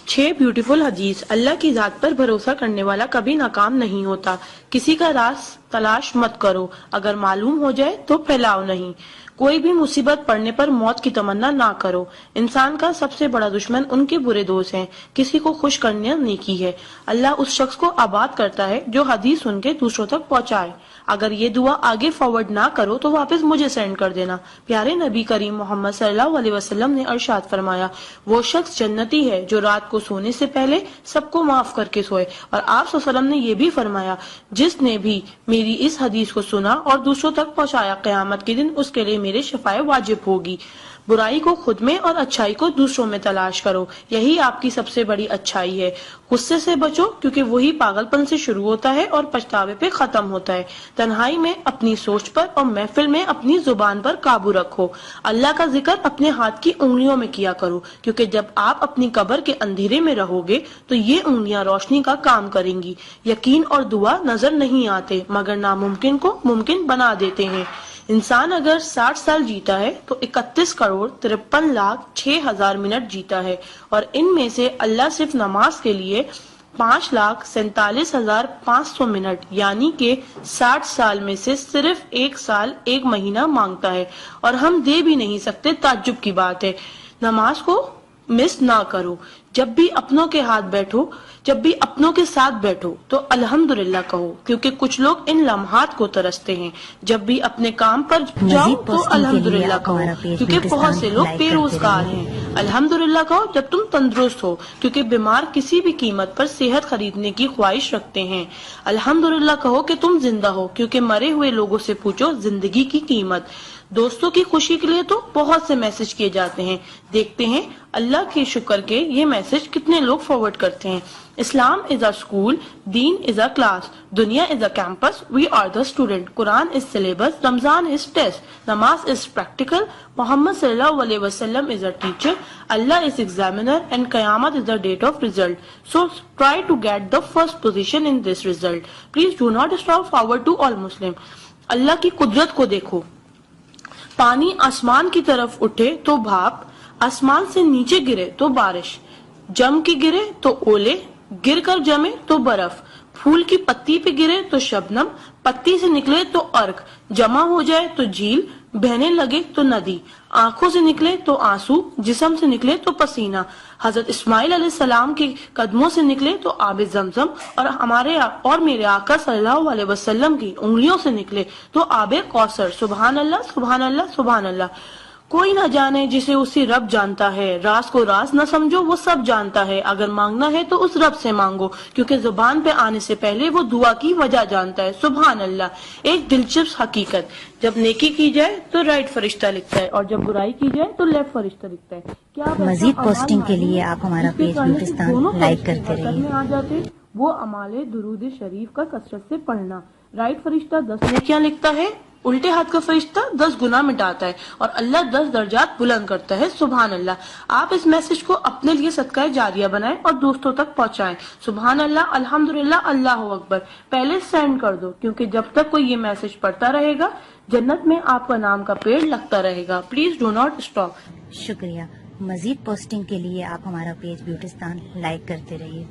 6 beautiful हदीस। अल्लाह की जात पर भरोसा करने वाला कभी नाकाम नहीं होता। किसी का राज तलाश मत करो, अगर मालूम हो जाए तो फैलाओ नहीं। कोई भी मुसीबत पड़ने पर मौत की तमन्ना ना करो। इंसान का सबसे बड़ा दुश्मन उनके बुरे दोस्त हैं। किसी को खुश करना नेकी है। अल्लाह उस शख्स को आबाद करता है जो हदीस सुन के दूसरों तक पहुंचाए। अगर ये दुआ आगे फॉरवर्ड ना करो तो वापस मुझे सेंड कर देना। प्यारे नबी करीम मोहम्मद सल्लल्लाहु अलैहि वसल्लम ने इरशाद फरमाया, वो शख्स जन्नती है जो रात को सोने से पहले सबको माफ करके सोए। और आप सल्लल्लाहु अलैहि वसल्लम ने ये भी फरमाया, जिसने भी मेरी इस हदीस को सुना और दूसरों तक पहुंचाया, क़यामत के दिन उसके लिए मेरे शफाए वाजिब होगी। बुराई को खुद में और अच्छाई को दूसरों में तलाश करो, यही आपकी सबसे बड़ी अच्छाई है। गुस्से से बचो क्योंकि वही पागलपन से शुरू होता है और पछतावे पे खत्म होता है। तन्हाई में अपनी सोच पर और महफिल में अपनी जुबान पर काबू रखो। अल्लाह का जिक्र अपने हाथ की उंगलियों में किया करो, क्योंकि जब आप अपनी कब्र के अंधेरे में रहोगे तो ये उंगलियां रोशनी का काम करेंगी। यकीन और दुआ नजर नहीं आते मगर नामुमकिन को मुमकिन बना देते हैं। इंसान अगर 60 साल जीता है तो 31,53,06,000 मिनट जीता है, और इनमें से अल्लाह सिर्फ नमाज के लिए 5,47,500 मिनट यानी कि 60 साल में से सिर्फ 1 साल 1 महीना मांगता है, और हम दे भी नहीं सकते। ताज्जुब की बात है। नमाज को मिस ना करो। जब भी अपनों के साथ बैठो तो अल्हम्दुलिल्लाह कहो, क्योंकि कुछ लोग इन लम्हात को तरसते हैं। जब भी अपने काम पर जाओ तो अल्हम्दुलिल्लाह कहो, क्योंकि बहुत से लोग बेरोजगार हैं। अल्हम्दुलिल्लाह कहो जब तुम तंदुरुस्त हो, क्योंकि बीमार किसी भी कीमत पर सेहत खरीदने की ख्वाहिश रखते हैं। अल्हम्दुलिल्लाह कहो कि तुम जिंदा हो, क्योंकि मरे हुए लोगों से पूछो जिंदगी की कीमत। दोस्तों की खुशी के लिए तो बहुत से मैसेज किए जाते हैं। देखते हैं अल्लाह के शुक्र के ये मैसेज कितने लोग फॉरवर्ड करते हैं। Islam is a school, deen is a class, duniya is a campus, we are the student, Quran is syllabus, Ramzan is test, namaz is practical, Mohammad सल्लल्लाहु अलैहि वसल्लम is a teacher, Allah is examiner and qayamat is the date of result. So try to get the first position in this result. Please do not stop forward to all Muslim. Allah की कुदरत को देखो। पानी आसमान की तरफ उठे तो भाप, आसमान से नीचे गिरे तो बारिश, जम के गिरे तो ओले, गिर कर जमे तो बर्फ, फूल की पत्ती पे गिरे तो शबनम, पत्ती से निकले तो अर्क, जमा हो जाए तो झील, बहने लगे तो नदी, आंखों से निकले तो आंसू, जिस्म से निकले तो पसीना, हजरत इस्माइल अलैहिस्सलाम के कदमों से निकले तो आबे जमजम, और मेरे आका सल्लल्लाहु अलैहि वसल्लम की उंगलियों से निकले तो आबे कौसर। सुभान अल्लाह, सुभान अल्लाह, सुभान अल्लाह। कोई ना जाने जिसे उसी रब जानता है। राज को राज न समझो, वो सब जानता है। अगर मांगना है तो उस रब से मांगो, क्योंकि जुबान पे आने से पहले वो दुआ की वजह जानता है। सुभान अल्लाह। एक दिलचस्प हकीकत, जब नेकी की जाए तो राइट फरिश्ता लिखता है, और जब बुराई की जाए तो लेफ्ट फरिश्ता लिखता है। क्या मजीद पोस्टिंग के लिए आप हमारा पेज ब्यूटिस्तान लाइक करते रहिए। आ जाते वो अमाले दुरूद शरीफ का कसरत से पढ़ना। राइट फरिश्ता 10 नेकियां लिखता है, उल्टे हाथ का फरिश्ता 10 गुनाह मिटाता है, और अल्लाह 10 दर्जात बुलंद करता है। सुभान अल्लाह। आप इस मैसेज को अपने लिए सदका जारिया बनाएं और दोस्तों तक पहुंचाएं। सुभान अल्लाह, अल्हम्दुलिल्लाह, अल्लाह अकबर पहले सेंड कर दो, क्योंकि जब तक कोई ये मैसेज पढ़ता रहेगा जन्नत में आपका नाम का पेड़ लगता रहेगा। Please do not stop. शुक्रिया। मजीद पोस्टिंग के लिए आप हमारा पेज ब्यूटिस्तान लाइक करते रहिए।